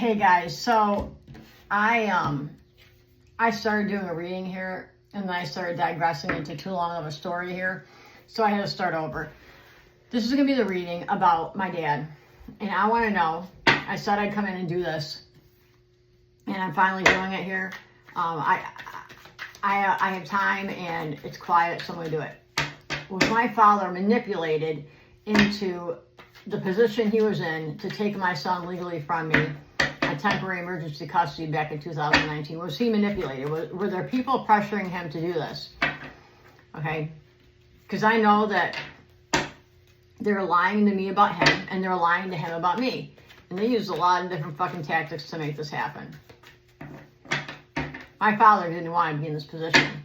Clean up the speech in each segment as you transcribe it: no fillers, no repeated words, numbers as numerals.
Hey guys, so I started doing a reading here, and then I started digressing into too long of a story here, so I had to start over. This is gonna be the reading about my dad, and I want to know. I said I'd come in and do this, and I'm finally doing it here. I have time and it's quiet, so I'm gonna do it. Was my father manipulated into the position he was in to take my son legally from me, a temporary emergency custody back in 2019? Was he manipulated? Were there people pressuring him to do this? Okay, because I know that they're lying to me about him, and they're lying to him about me, and they used a lot of different fucking tactics to make this happen. My father didn't want to be in this position.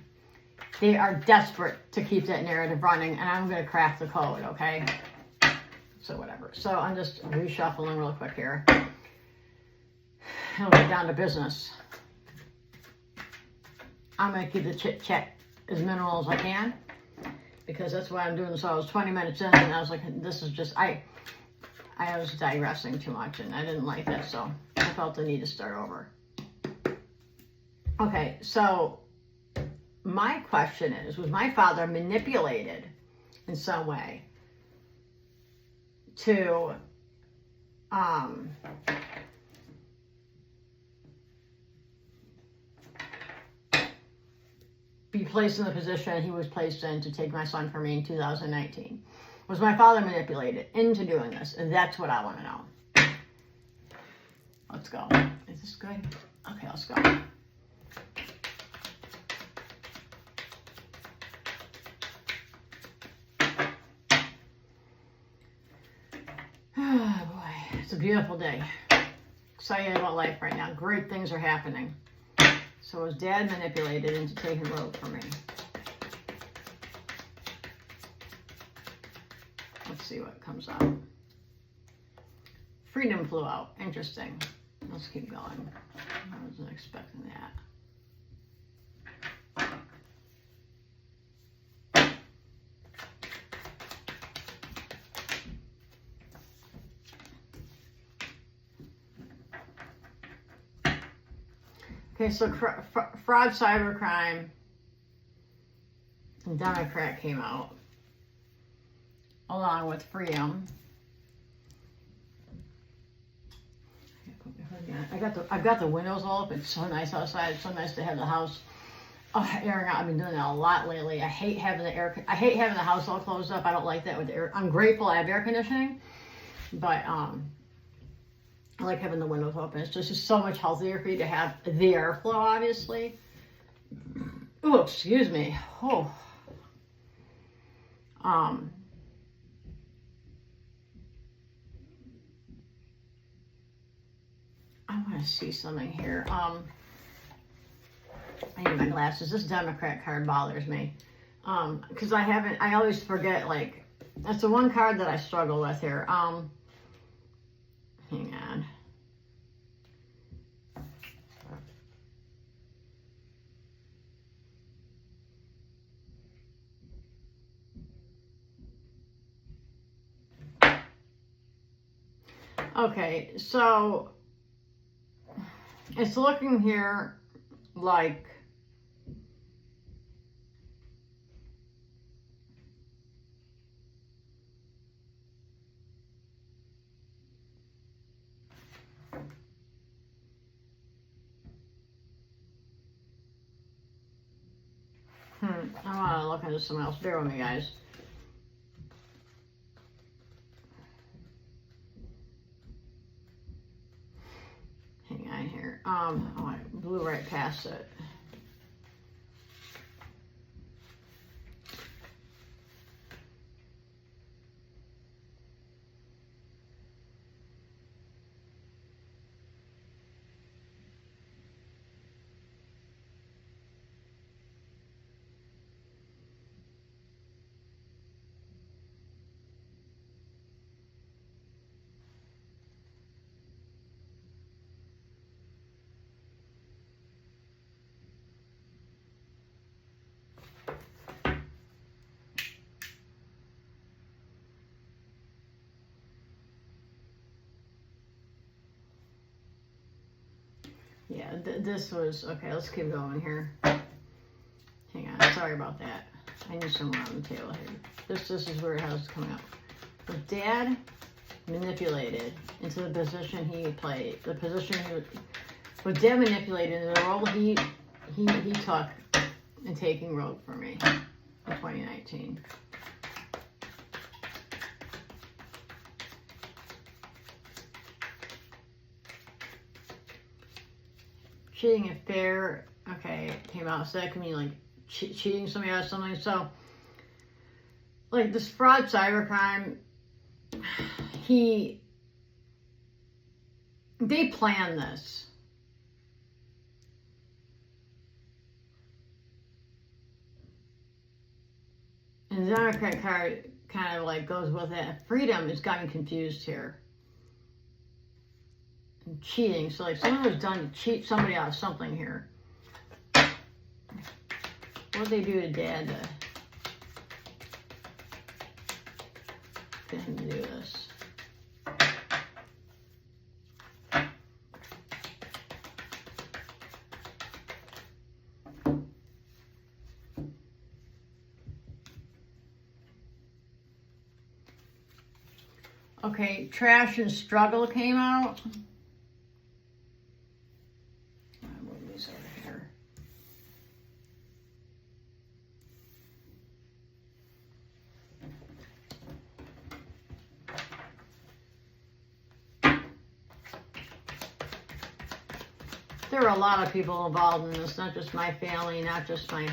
They are desperate to keep that narrative running, and I'm going to crack the code, okay? So whatever. So I'm just reshuffling real quick here. I'll get down to business. I'm going to keep the chit-chat as minimal as I can, because that's why I'm doing this. So I was 20 minutes in, and I was like, this is just, I was digressing too much, and I didn't like that, so I felt the need to start over. Okay, so my question is, was my father manipulated in some way to be placed in the position he was placed in to take my son from me in 2019? Was my father manipulated into doing this? And that's what I want to know. Let's go. Is this good? Okay, let's go. Oh boy, it's a beautiful day. Excited about life right now. Great things are happening. So was Dad manipulated into taking the road from me? Let's see what comes out. Freedom flew out. Interesting. Let's keep going. I wasn't expecting that. Okay, so fraud, cybercrime, and Democrat came out, along with freedom. I've got the windows all up. It's so nice outside. It's so nice to have the house airing out. I've been doing that a lot lately. I hate having the house all closed up. I don't like that with the air. I'm grateful I have air conditioning, but I like having the windows open. It's just so much healthier for you to have the airflow, obviously. Oh, excuse me. Oh. I want to see something here. I need my glasses. This Democrat card bothers me. Because I always forget, like, that's the one card that I struggle with here. Hang on. Okay, so it's looking here like I want to look into something else. Bear with me, guys. Hang on here. Oh, I blew right past it. Yeah, this was, okay, let's keep going here. Hang on, sorry about that. I need some more on the table here. This is where it has coming up. The dad manipulated into the position he played, the position was dad manipulated into the role he took in taking Rogue for me in 2019. Cheating affair, okay, came out. So that can mean like cheating somebody out of something. So, like this fraud cybercrime, they planned this. And the Democrat card kind of like goes with it. Freedom has got me confused here. And cheating. So like someone was done to cheat somebody out of something here. What did they do to Dad to get him to do this? Okay, Trash and Struggle came out. I'll move these over here. There are a lot of people involved in this, not just my family, not just my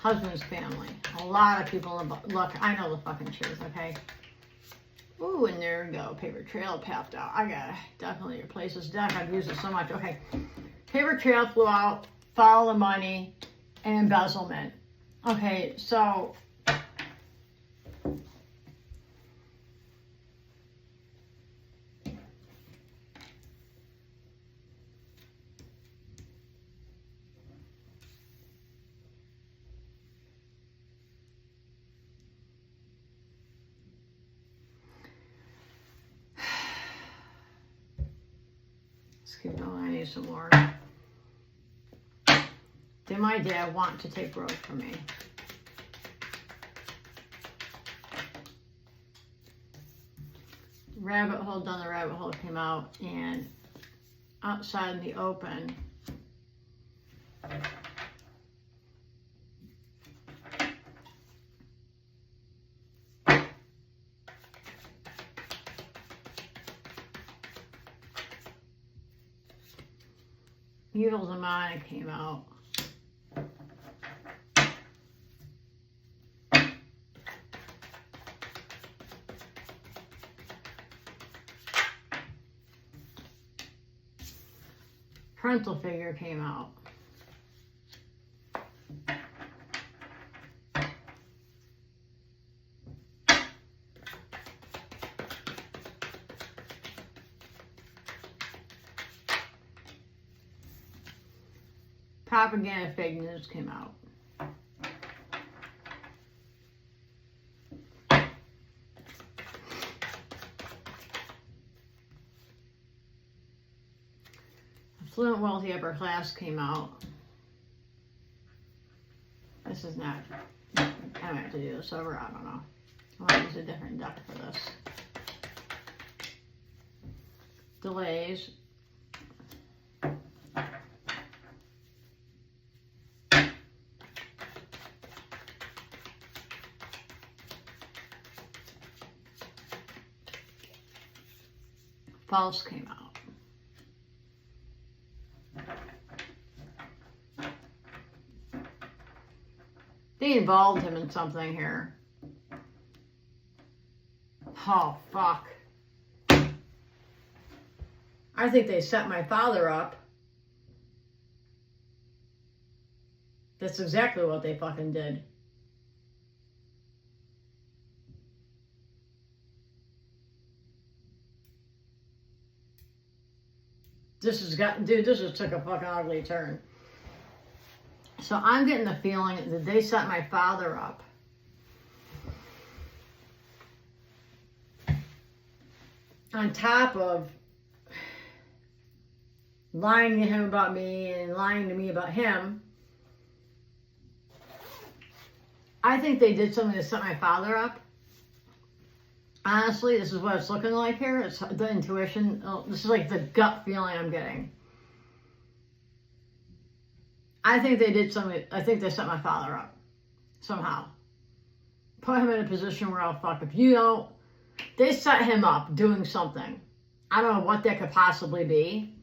husband's family. A lot of people involved. Look, I know the fucking truth, okay? Ooh, and there we go. Paper trail papped out. I gotta definitely replace this deck. I've used it so much. Okay. Paper trail flew out. Follow the money and embezzlement. Okay, so let's keep going. I need some more. Did my dad want to take Rogue from me? Rabbit hole, down the rabbit hole came out, and outside in the open, Evil Demonic came out. Parental Figure came out. Propaganda Fake News came out. Affluent Wealthy Upper Class came out. This is not, I might have to do this over, I don't know. I might use a different deck for this. Delays. False came out. They involved him in something here. Oh, fuck. I think they set my father up. That's exactly what they fucking did. This has got, dude, this just took a fucking ugly turn. So I'm getting the feeling that they set my father up. On top of lying to him about me and lying to me about him. I think they did something to set my father up. Honestly, this is what it's looking like here. It's the intuition. This is like the gut feeling I'm getting. I think they did something. I think they set my father up somehow. Put him in a position where, oh fuck, if you don't, they set him up doing something. I don't know what that could possibly be.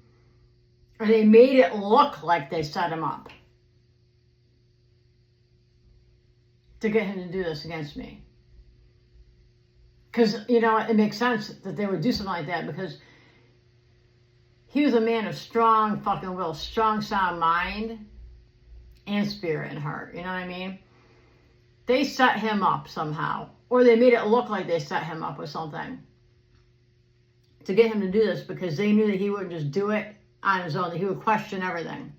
Or they made it look like they set him up to get him to do this against me. Because, you know, it makes sense that they would do something like that because he was a man of strong fucking will, strong sound mind and spirit and heart. You know what I mean? They set him up somehow. Or they made it look like they set him up with something to get him to do this because they knew that he wouldn't just do it on his own, that he would question everything.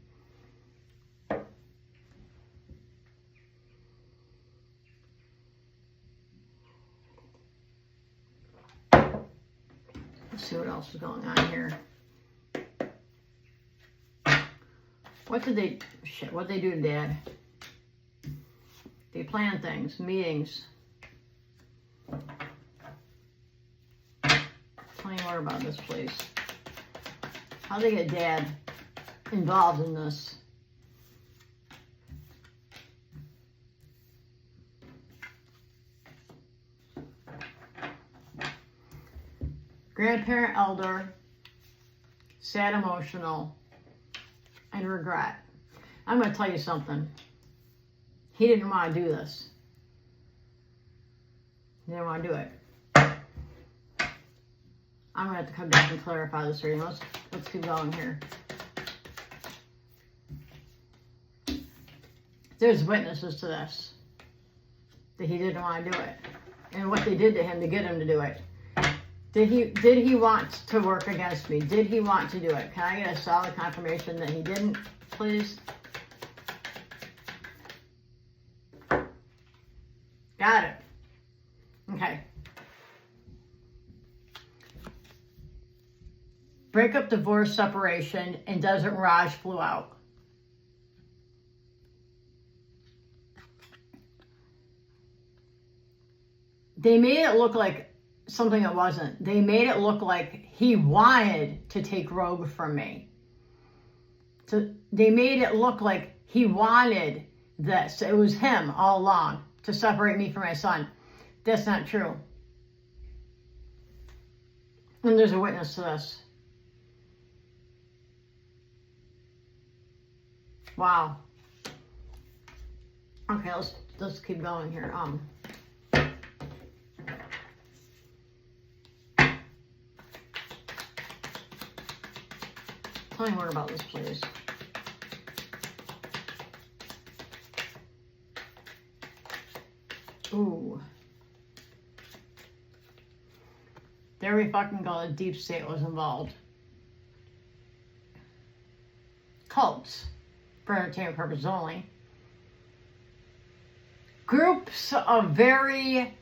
Let's see what else is going on here. What did they do to Dad? They plan things, meetings. Tell me more about this, please. How they get Dad involved in this? Grandparent, elder, sad, emotional, and regret. I'm going to tell you something. He didn't want to do this. He didn't want to do it. I'm going to have to come back and clarify this reading. Let's keep going here. There's witnesses to this. That he didn't want to do it. And what they did to him to get him to do it. Did he want to work against me? Did he want to do it? Can I get a solid confirmation that he didn't, please? Got it. Okay. Breakup, divorce, separation, and Desert Mirage flew out. They made it look like something it wasn't. They made it look like he wanted to take Rogue from me. So they made it look like he wanted this. It was him all along to separate me from my son. That's not true. And there's a witness to this. Wow. Okay, let's keep going here. Tell me more about this, please. Ooh. There we fucking go. The deep state was involved. Cults. For entertainment purposes only. Groups of very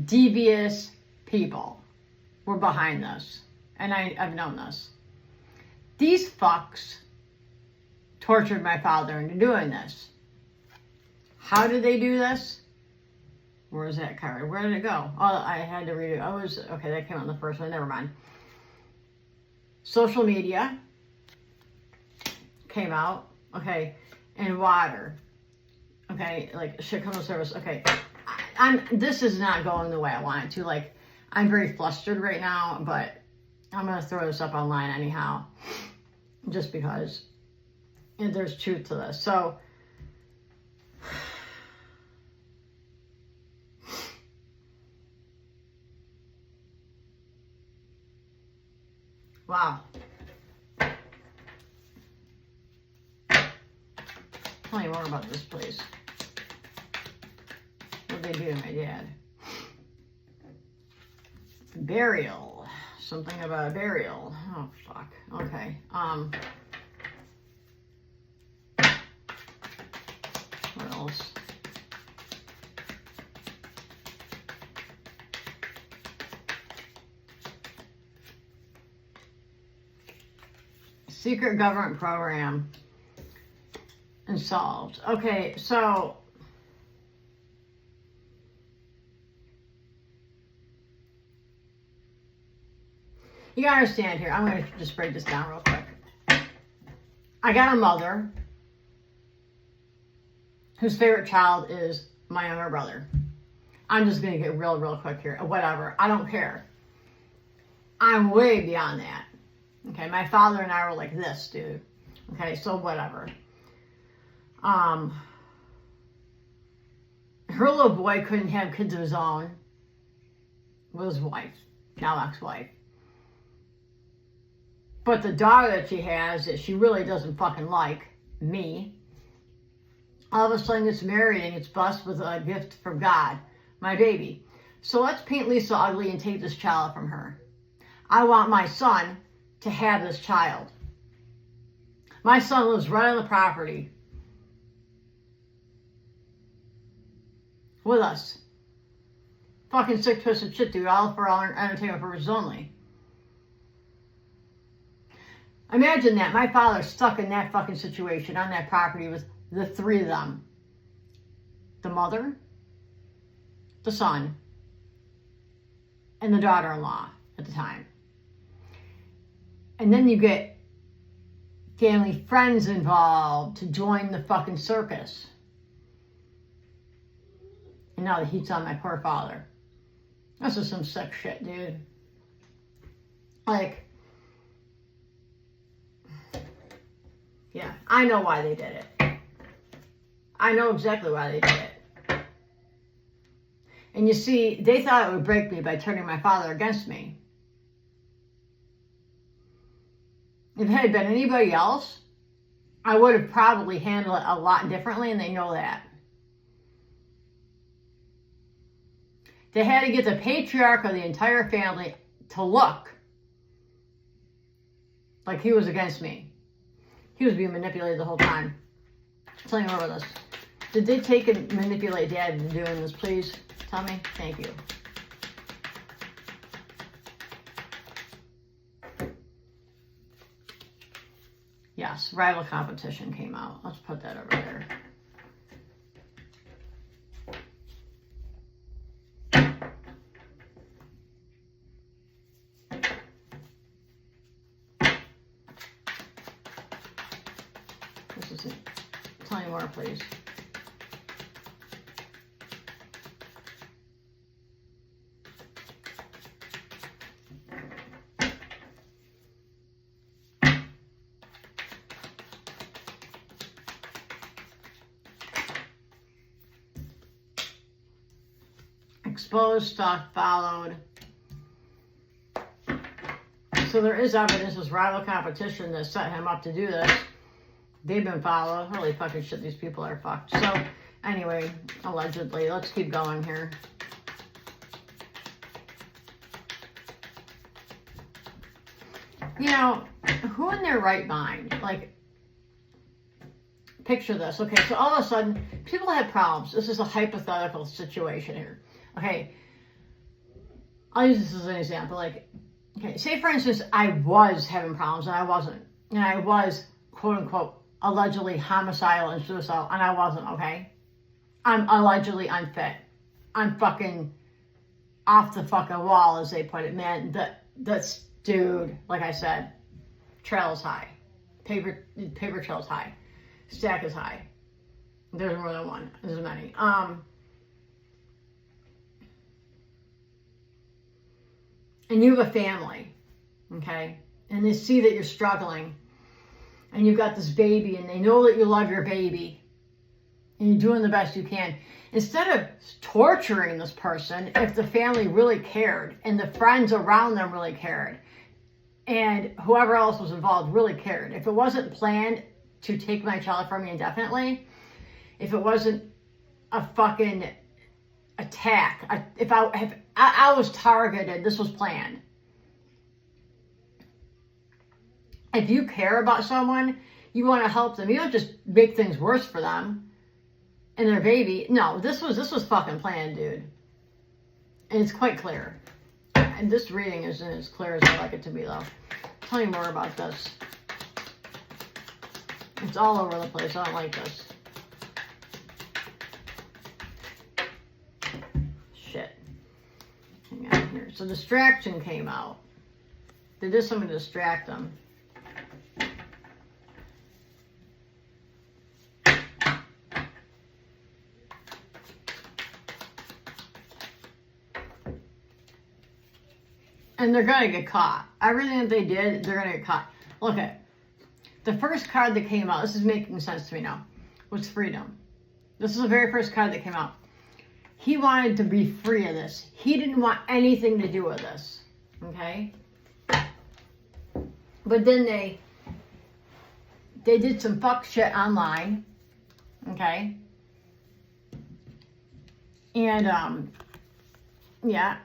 devious people were behind this. And I've known this. These fucks tortured my father into doing this. How did they do this? Where's that card? Where did it go? Oh, I had to read it. Okay, that came out in the first one. Never mind. Social media came out. Okay. And water. Okay. Like shit comes with service. Okay. This is not going the way I want it to. Like, I'm very flustered right now, but I'm going to throw this up online anyhow. Just because. And there's truth to this. So, wow. Tell me more about this, please. What did they do to my dad? Burial. Something about a burial. Oh, fuck. Okay. What else? Secret government program. And solved. Okay, so you gotta understand here. I'm gonna just break this down real quick. I got a mother whose favorite child is my younger brother. I'm just gonna get real quick here. Whatever. I don't care. I'm way beyond that. Okay, my father and I were like this, dude. Okay, so whatever. Her little boy couldn't have kids of his own with his wife, now ex-wife. But the daughter that she has that she really doesn't fucking like, me, all of a sudden gets married and gets blessed with a gift from God, my baby. So let's paint Lisa ugly and take this child from her. I want my son to have this child. My son lives right on the property with us. Fucking sick, twisted shit, dude. All for our entertainment purposes only. Imagine that. My father's stuck in that fucking situation on that property with the three of them. The mother, the son, and the daughter-in-law at the time. And then you get family friends involved to join the fucking circus. And now the heat's on my poor father. This is some sick shit, dude. Like, yeah, I know why they did it. I know exactly why they did it. And you see, they thought it would break me by turning my father against me. If it had been anybody else, I would have probably handled it a lot differently, and they know that. They had to get the patriarch of the entire family to look like he was against me. He was being manipulated the whole time. Tell me more about this. Did they take and manipulate Dad into doing this, please? Tell me. Thank you. Yes, rival competition came out. Let's put that over there. This is it. Tell me more, please. Exposed, stalked, followed. So there is evidence, this rival competition that set him up to do this. They've been followed. Holy fucking shit, these people are fucked. So, anyway, allegedly. Let's keep going here. You know, who in their right mind, like, picture this. Okay, so all of a sudden, people have problems. This is a hypothetical situation here. Okay, I'll use this as an example. Like, okay, say for instance, I was having problems and I wasn't. And I was, quote unquote, allegedly homicidal and suicidal, and I wasn't, okay? I'm allegedly unfit. I'm fucking off the fucking wall, as they put it. Man, that's, dude, like I said, trail is high. Paper trail is high. Stack is high. There's more than one. There's many. And you have a family, okay? And they see that you're struggling. And you've got this baby, and they know that you love your baby. And you're doing the best you can. Instead of torturing this person, if the family really cared, and the friends around them really cared, and whoever else was involved really cared. If it wasn't planned to take my child from me indefinitely, if it wasn't a fucking attack, if I was targeted, this was planned. If you care about someone, you want to help them. You don't just make things worse for them and their baby. No, this was fucking planned, dude. And it's quite clear. And this reading isn't as clear as I like it to be, though. Tell me more about this. It's all over the place. I don't like this. Shit. Hang on here. So distraction came out. They did something to distract them. And they're gonna get caught. Everything that they did, they're gonna get caught. Look at the first card that came out. This is making sense to me now. Was freedom. This is the very first card that came out. He wanted to be free of this. He didn't want anything to do with this. Okay? But then they did some fuck shit online. Okay? And yeah.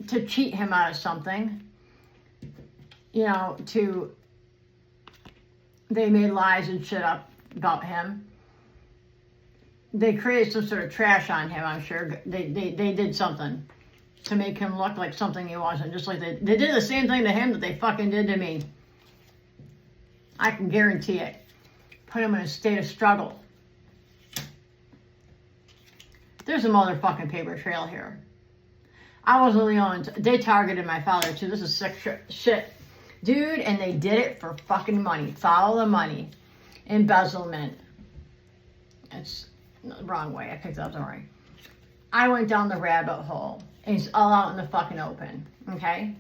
To cheat him out of something. You know, they made lies and shit up about him. They created some sort of trash on him, I'm sure. They did something to make him look like something he wasn't. Just like they did the same thing to him that they fucking did to me. I can guarantee it. Put him in a state of struggle. There's a motherfucking paper trail here. I wasn't the only one. They targeted my father too. This is sick shit. Dude, and they did it for fucking money. Follow the money. Embezzlement. It's the wrong way. I picked it up, don't worry. I went down the rabbit hole. And it's all out in the fucking open. Okay?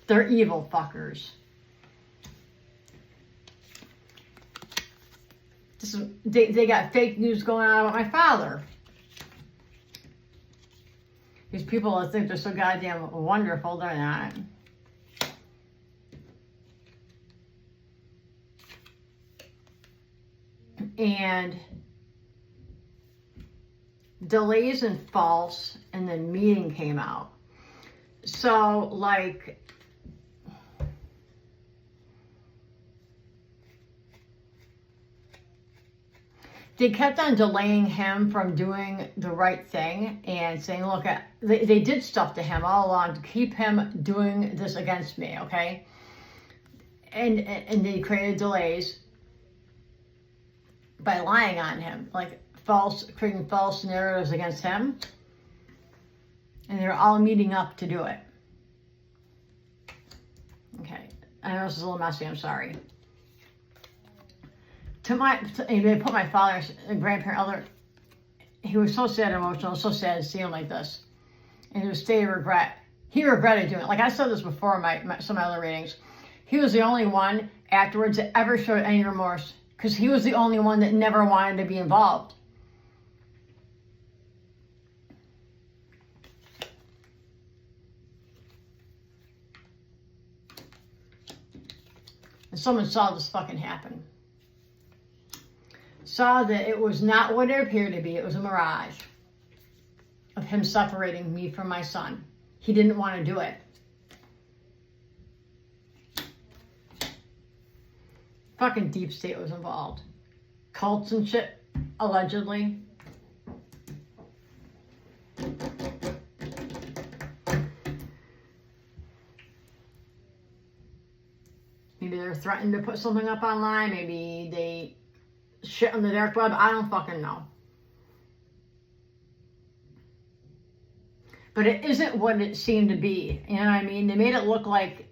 They're evil fuckers. They got fake news going on about my father. These people that think they're so goddamn wonderful, they're not. And delays and false, and then meeting came out. So, like, they kept on delaying him from doing the right thing and saying, look, they did stuff to him all along to keep him doing this against me, okay? And they created delays by lying on him, like creating false narratives against him. And they're all meeting up to do it. Okay, I know this is a little messy, I'm sorry. They put my father, grandparent, elder, he was so sad and emotional, so sad to see him like this. And he was state of regret. He regretted doing it. Like I said this before in some of my other readings. He was the only one afterwards that ever showed any remorse because he was the only one that never wanted to be involved. And someone saw this fucking happen. Saw that it was not what it appeared to be. It was a mirage of him separating me from my son. He didn't want to do it. Fucking deep state was involved. Cults and shit, allegedly. Maybe they're threatening to put something up online. Maybe they shit on the dark web. I don't fucking know. But it isn't what it seemed to be. You know what I mean? They made it look like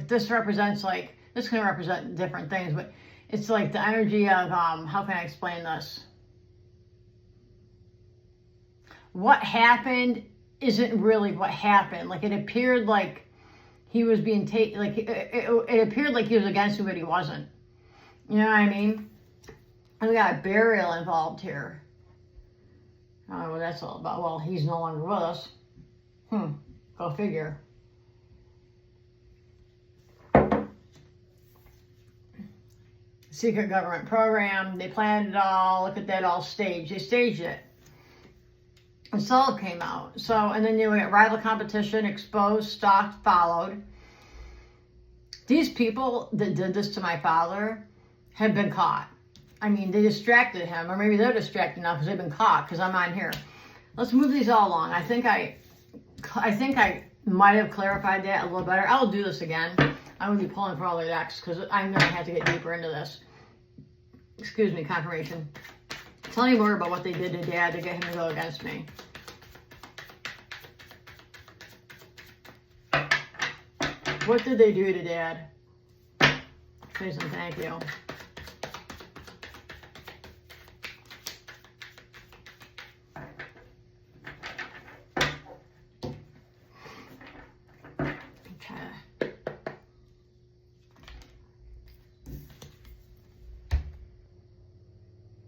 this represents this can represent different things, but it's like the energy of, how can I explain this? What happened isn't really what happened. Like it appeared like he was being it appeared like he was against me, but he wasn't. You know what I mean? And we got a burial involved here. I don't know what that's all about. Well, he's no longer with us. Go figure. Secret government program. They planned it all. Look at that, all staged. They staged it. And so it came out. So, and then you get rival competition, exposed, stalked, followed. These people that did this to my father, have been caught. I mean, they distracted him, or maybe they're distracted now because they've been caught because I'm on here. Let's move these all along. I think I might have clarified that a little better. I'll do this again. I'm going to be pulling for all the decks because I'm going to have to get deeper into this. Excuse me, confirmation. Tell me more about what they did to Dad to get him to go against me. What did they do to Dad? Please and thank you.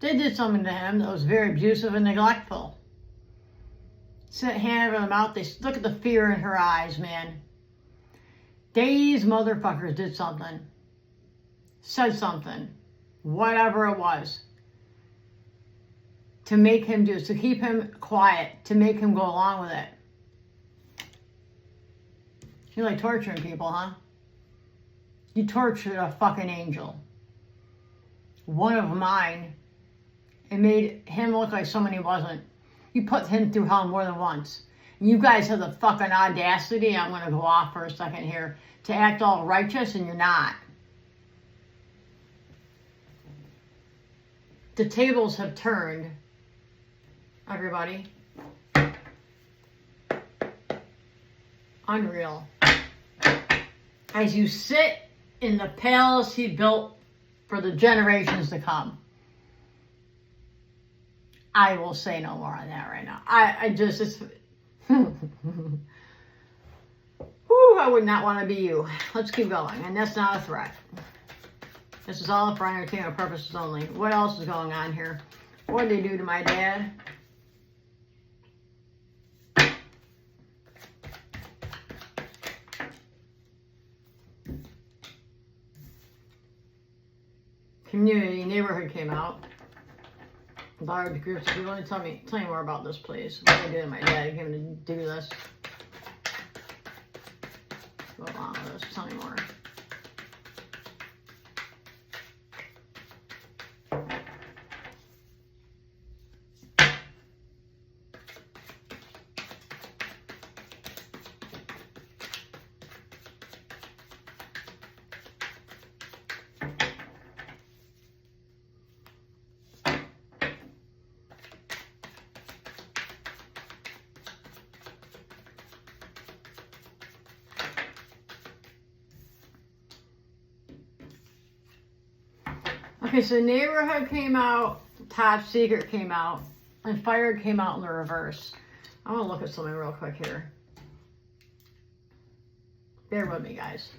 They did something to him that was very abusive and neglectful. Set hand over the mouth. They look at the fear in her eyes, man. These motherfuckers did something. Said something. Whatever it was. To make him do, to keep him quiet, to make him go along with it. You like torturing people, huh? You tortured a fucking angel. One of mine. It made him look like someone he wasn't. You put him through hell more than once. And you guys have the fucking audacity, I'm going to go off for a second here, to act all righteous, and you're not. The tables have turned, everybody. Unreal. As you sit in the palace he built for the generations to come. I will say no more on that right now. I would not want to be you. Let's keep going. And that's not a threat. This is all for entertainment purposes only. What else is going on here? What did they do to my dad? Community, neighborhood came out. Large groups of people. Tell me more about this, please. What did they do to my dad? Get him to do this. Go along with this. Tell me more. Okay, so neighborhood came out, top secret came out, and fire came out in the reverse. I want to look at something real quick here. Bear with me, guys.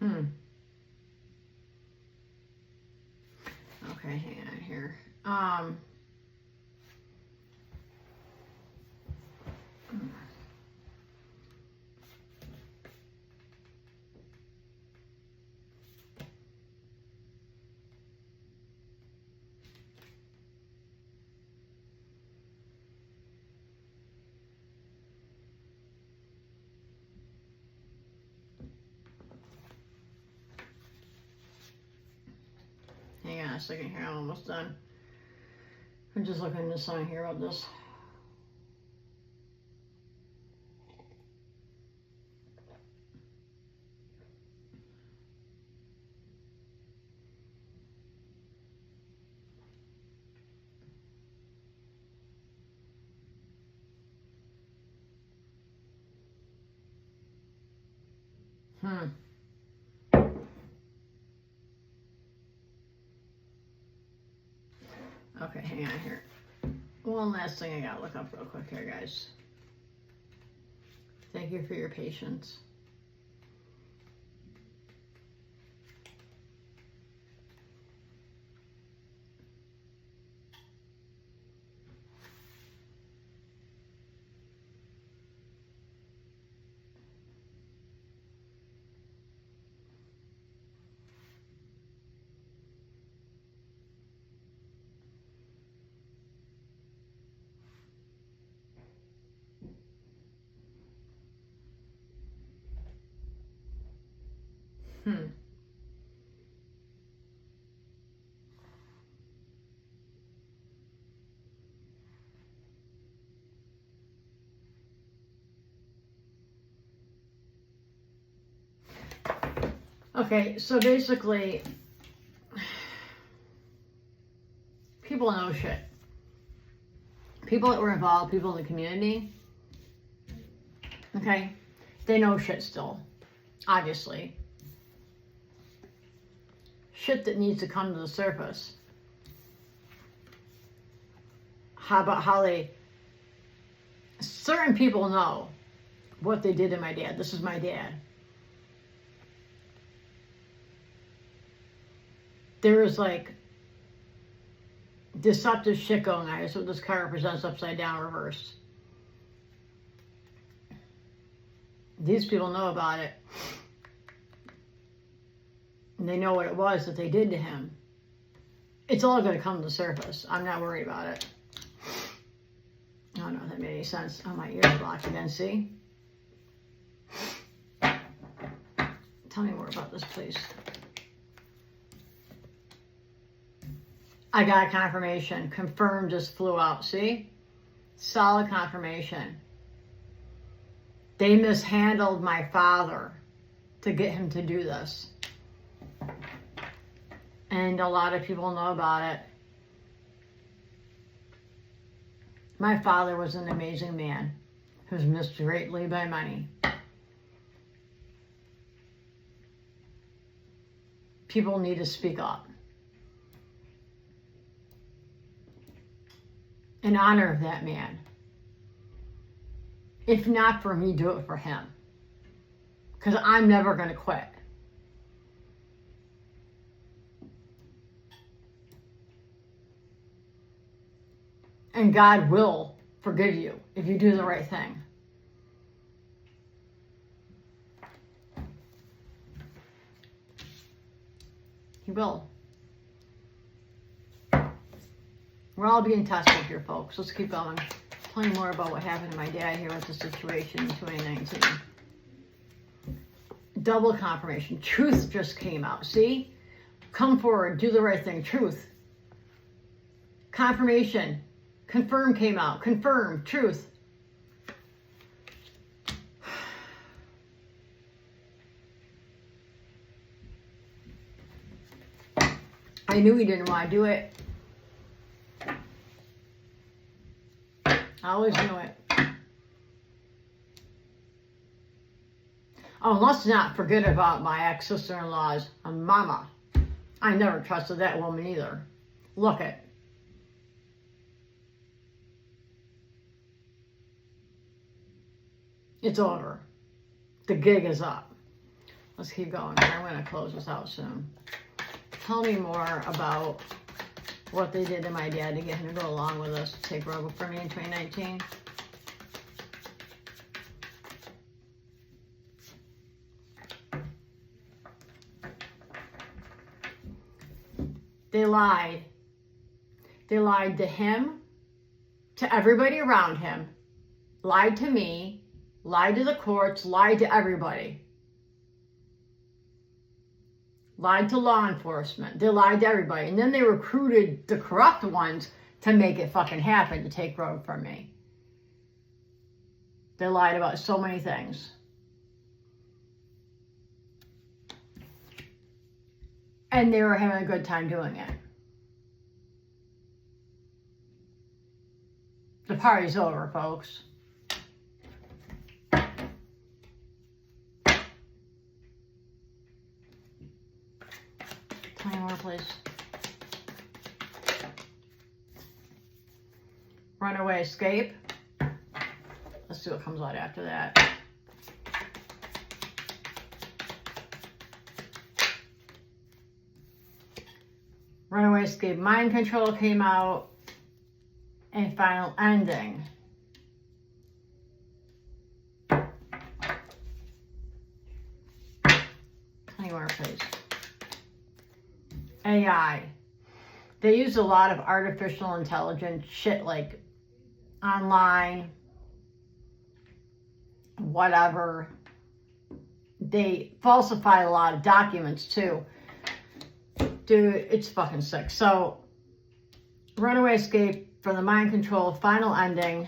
Okay, hang on here. Hang on a second here, I'm almost done. I'm just looking at something here about this. Hang on here. One last thing I gotta look up real quick here, guys. Thank you for your patience. Okay, so basically, people know shit. People that were involved, people in the community, okay, they know shit still, obviously. Shit that needs to come to the surface. How about how certain people know what they did to my dad. This is my dad. There is like deceptive shit going on. That's what this card represents, upside down, reversed. These people know about it. And they know what it was that they did to him. It's all going to come to the surface. I'm not worried about it. I don't know if that made any sense. Oh, my ear's blocked again, see? Tell me more about this, please. I got a confirmation. Confirm just flew out. See? Solid confirmation. They mishandled my father to get him to do this. And a lot of people know about it. My father was an amazing man who was missed greatly by money. People need to speak up. In honor of that man. If not for me, do it for him. Because I'm never going to quit. And God will forgive you if you do the right thing. He will. We're all being tested here, folks. Let's keep going. Tell me more about what happened to my dad here with the situation in 2019. Double confirmation. Truth just came out. See? Come forward. Do the right thing. Truth. Confirmation. Confirm came out. Confirm. Truth. I knew he didn't want to do it. I always knew it. Oh, let's not forget about my ex-sister-in-law's mama. I never trusted that woman either. Look it. It's over. The gig is up. Let's keep going. I'm going to close this out soon. Tell me more about what they did to my dad to get him to go along with us to take Robo for me in 2019. They lied. They lied to him, to everybody around him, lied to me, lied to the courts, lied to everybody. Lied to law enforcement. They lied to everybody. And then they recruited the corrupt ones to make it fucking happen, to take Rogue from me. They lied about so many things. And they were having a good time doing it. The party's over, folks. Tell me more, please. Runaway Escape. Let's see what comes out after that. Runaway Escape. Mind Control came out. And Final Ending. Anywhere, please. AI. They use a lot of artificial intelligence shit like online, whatever. They falsify a lot of documents too. Dude, it's fucking sick. So, Runaway Escape from the Mind Control, Final Ending,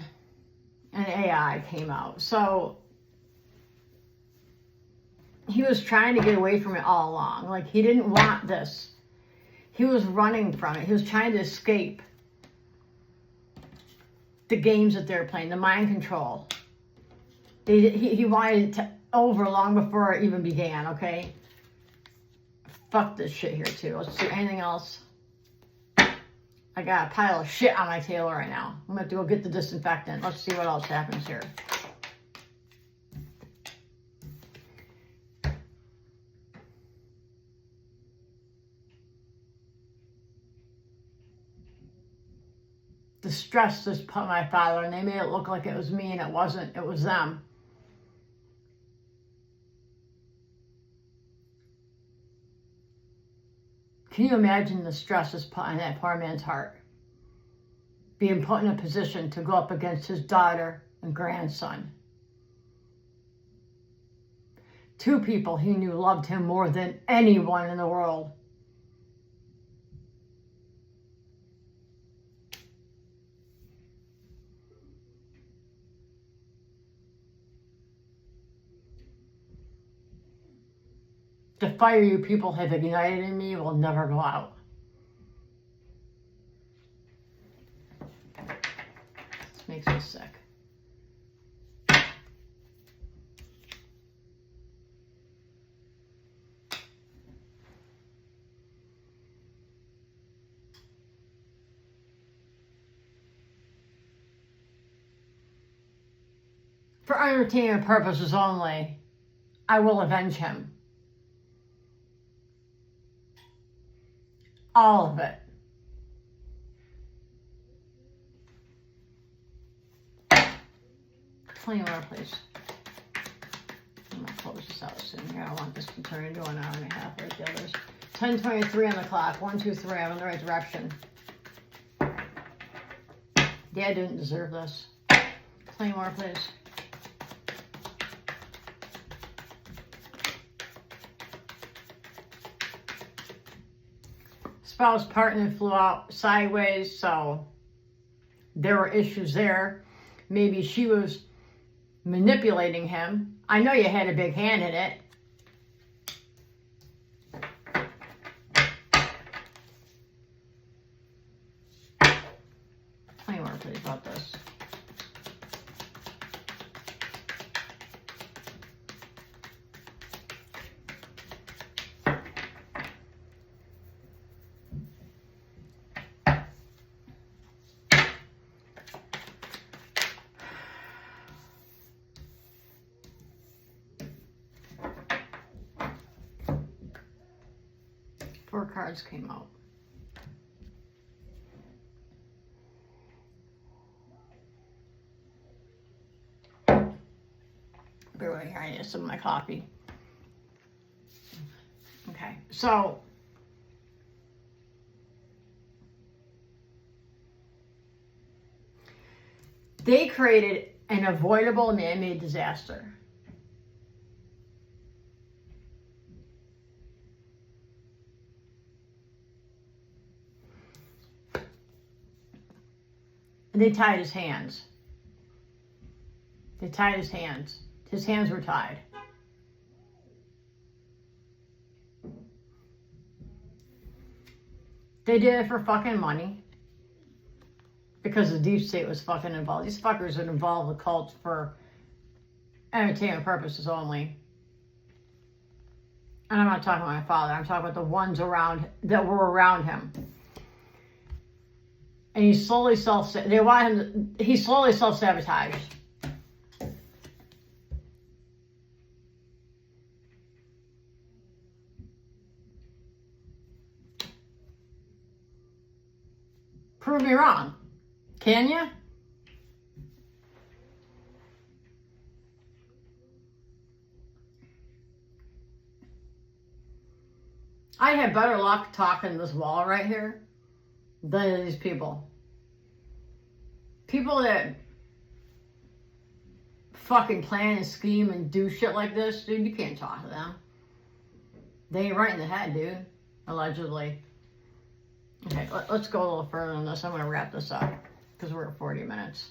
and AI came out. So, he was trying to get away from it all along. Like, he didn't want this. He was running from it. He was trying to escape the games that they're playing, the mind control. He wanted it to over long before it even began, okay? Fuck this shit here, too. Let's see, anything else? I got a pile of shit on my table right now. I'm going to have to go get the disinfectant. Let's see what else happens here. The stress this put my father, and they made it look like it was me, and it wasn't. It was them. Can you imagine the stress this put on that poor man's heart? Being put in a position to go up against his daughter and grandson. Two people he knew loved him more than anyone in the world. The fire you people have ignited in me will never go out. This makes me sick. For entertainment purposes only, I will avenge him. All of it. Clean water, please. I'm going to close this out soon. Here, I want this to turn into an hour and a half like the others. 10:23 on the clock. 1, 2, 3. I'm in the right direction. Dad didn't deserve this. Clean water, please. Spouse partner flew out sideways, so there were issues there. Maybe she was manipulating him. I know you had a big hand in it. Tell me more, please, about this. Four cards came out. Bear with me here, I need some of my coffee. Okay, so they created an avoidable man-made disaster. And they tied his hands. They tied his hands. His hands were tied. They did it for fucking money. Because the deep state was fucking involved. These fuckers would involve the cult for entertainment purposes only. And I'm not talking about my father. I'm talking about the ones around that were around him. And he's slowly he's slowly self-sabotaged. Prove me wrong. Can you? I have better luck talking this wall right here than these people. People that fucking plan and scheme and do shit like this, dude, you can't talk to them. They ain't right in the head, dude. Allegedly. Okay, let's go a little further on this. I'm going to wrap this up because we're at 40 minutes.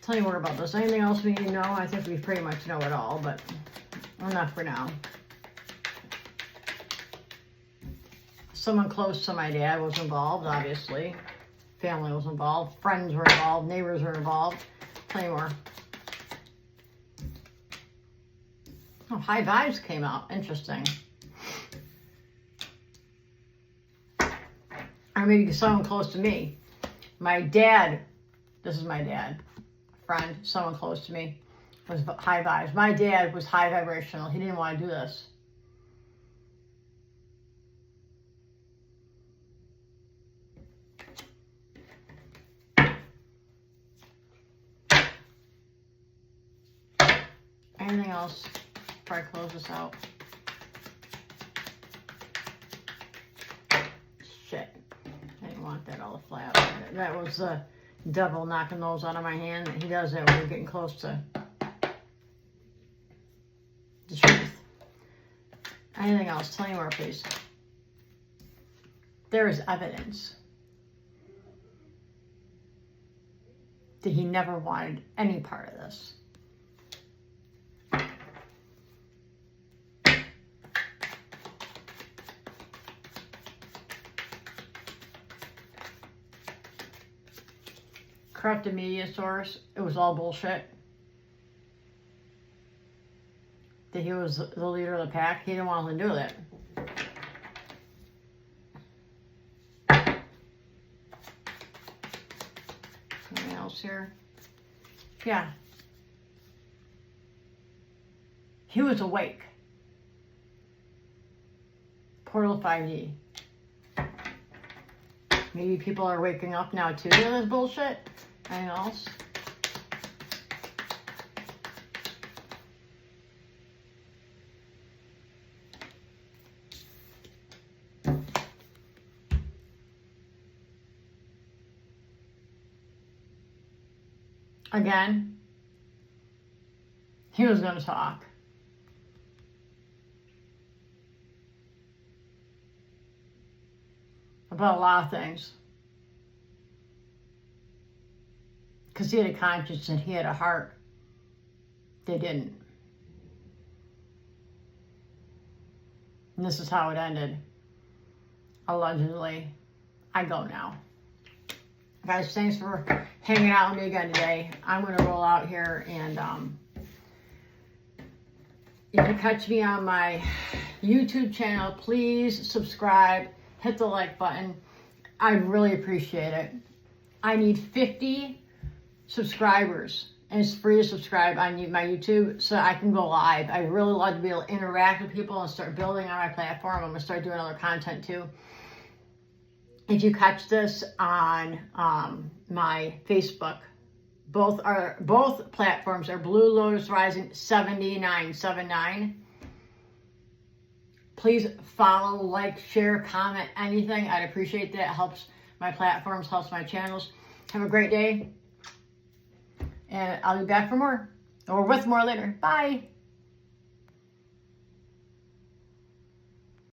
Tell you more about this. Anything else we need to know? I think we pretty much know it all, but enough for now. Someone close to my dad was involved, obviously. Family was involved. Friends were involved. Neighbors were involved. Plenty more. Oh, High Vibes came out. Interesting. Or maybe someone close to me. My dad, this is my dad, friend, someone close to me, was high vibes. My dad was high vibrational. He didn't want to do this. Anything else before I close this out? Shit. I didn't want that all to fly out. That was the devil knocking those out of my hand. He does that when we're getting close to the truth. Anything else? Tell me more, please. There is evidence that he never wanted any part of this. Corrupted media source, it was all bullshit. That he was the leader of the pack. He didn't want to do that. Something else here? Yeah. He was awake. Portal 5D. Maybe people are waking up now too to this bullshit. Anything else? Again, he was going to talk. About a lot of things. Because he had a conscience and he had a heart. They didn't. And this is how it ended. Allegedly. I go now. Guys, thanks for hanging out with me again today. I'm going to roll out here and if you catch me on my YouTube channel, please subscribe. Hit the like button. I really appreciate it. I need 50 subscribers, and it's free to subscribe on my YouTube so I can go live. I really love to be able to interact with people and start building on my platform. I'm going to start doing other content too. If you catch this on my Facebook, both platforms are Blue Lotus Rising 7979. Please follow, like, share, comment, anything. I'd appreciate that. It helps my platforms, helps my channels. Have a great day. And I'll be back for more, or with more later. Bye.